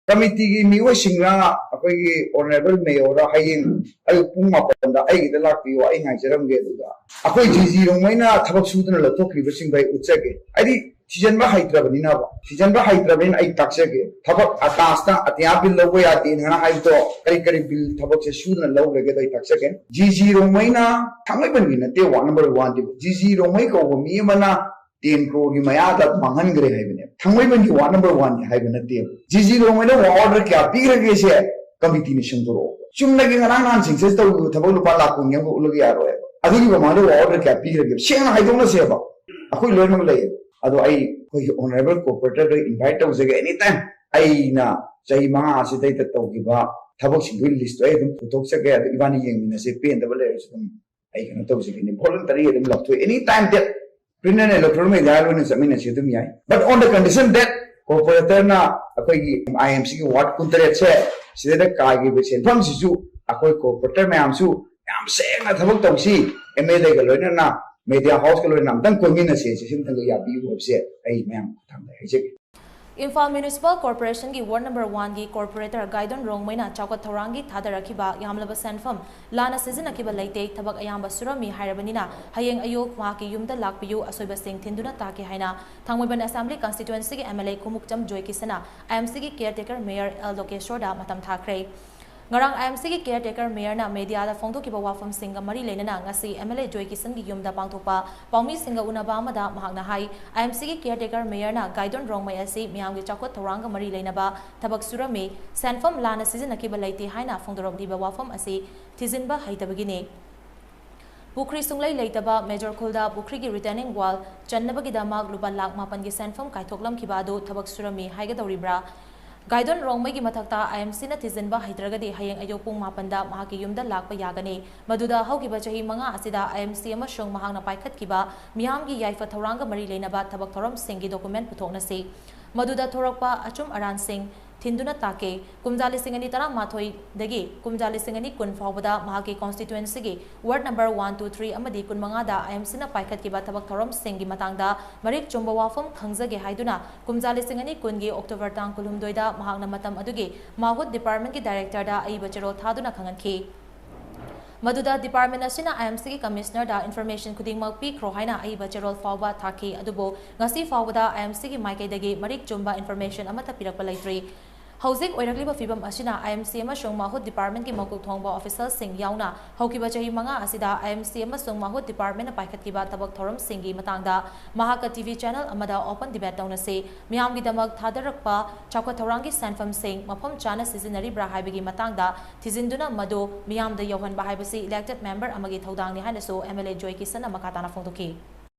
committee की मियो सिंगरा अखोई honourable mayor हयें अयु पुंग मापनदा अयगिदा लाक्पियो अय ngaइजरमगे दुगा अखोई जीजी रोंगमैना थबक सुदना लथोखरिबा सिंगबै उच्चगे आदि थिजनबा हाइत्रबनिना बा थिजनबा हाइत्रबेन अय ताक्सगे थबक अतास्ता अत्या बिल लवो यादे नना हाइतो करी करी बिल थबक से सुदना लवलेगे दय ताक्सगे जीजी रोंगमैना थांगैबनगी नते वा नंबर 1 जीजी रोंगमै को मी मना 10 crore की मयादा मांगनग्रे हाइबने थांगैबनगी वा नंबर 1 की हाइबने ते जीजी रोंगमैना वा ऑर्डर क्या पीरगे से कमिटी ने संदरो चुमनगे ngana nan singses to thabo lupa la kung yang ulogi aro adigi ba mado order क्या पीरगे सेना हाइदोना से बा अखोई लोइनम लय अदो आई कोई ऑनरेबल कोऑपरेटर दो इनवाइट तौजगे एनी टाइम आईना चही मा आसिदै त तौगिबा थबक सिंगुल लिस्ट आई दम पुथोक सके इबानी येंगिना से पेन दबल लेसम आई कनो तौजगे नि वॉलंटरी दम लक्थो एनी टाइम दैट प्रिंटर ने इलेक्ट्रॉनिक में डायल होने समिना से तुम याई but on the condition that cooperator ना अखोई आईएमसी की वार्ड कुंतरे से सिदे कागी बे सेंफम सिसु अखोई कोऑपरेटर में आमसु याम सेंगा थबक तौसी एमएलए का लोइना ना मीडिया हाउस के लोइना तंग कोमिना से सिम तंग या बी होबसे आई मैम थंग हाइजे Imphal Municipal Corporation की वार्ड नंबर 1 की कॉर्पोरेटर गाइडन रोंगमैना चौकत थौरांगी थादरखिबा यामलबा सेंफम लाना सिजनखिबा लेते थबक ayamba surami hairabanina hayeng ayok ma की yumda lakpiyu ashoiba shing thinduna takke haina thangmoiban assembly constituency की MLA kumukcham joy kisana IMC की caretaker mayor L Lokeshwar da matam thakre ngarang IMC की caretaker mayor na media da phongthokiba wafam singa mari lenana ngasi MLA joy kisan की yumda pangthopa paumi singa unaba amada mahakna hai IMC की caretaker mayor na gaidon rongmei asi miyam gi chakot thoranga mari lenaba thabak surami sanfam lana sizinaki balaiti haina phongdorokliba wafam asi thizinba haitabagine Bukri sunglai leitaba major khulda bukri की returning wall channabagi damak lupa lakh mapan की sanfam kaithoklam khibado thabak surami haiga doribra Gaidon Rongmei की मथक्ता IMC न थिजनबा हैदरगदि हयेंग अयोपुंग मापनदा महाकी युमदा लाकपा यागने मदुदा हौकिबा चही मंगा असिदा IMC अमसुंग महांगना पाइखतकिबा मियामगी याइफा थौरांगा मरी लेनबा थबक थौरम सिंगी document पुथोकनसी मदुदा थोरकपा अचुम Aran Singh thinduna takke kumjali singani tara mathoi dagi kumjali singani kun fawbada mahaki constituency gi ward number 1 2 3 amadi kun manga da IMC na paikhat ki ba thabak thorom singi matangda marik chomba wafam thangjage haiduna kumjali singani kun gi october tang kulhumdoi da mahakna matam adugi mahut department ki director da ai bachero thaduna khanganki Maduda department asina IMC ki commissioner da information khudingmak pi kro haina ai bachero fawba thaki adubo ngasi fawda IMC ki maikai dagi marik chomba information amata pirakpa laitri Housing oirakliba fibam asina IMC amasung mahut department ki makuk thongba official sing yauna hokiba chahi manga asida IMC amasung mahut department na paikhatkiba tabak thoram singi matangda mahaka TV channel amada open debate dauna se miyam gi damak thadarakpa chakwa thorangi sanfam sing mafam chana seasonary bra haibagi matangda thizinduna mado miyam da yohan ba haibasi elected member amagi thodang ni haina so MLA Joy Kisana makatana phongtoki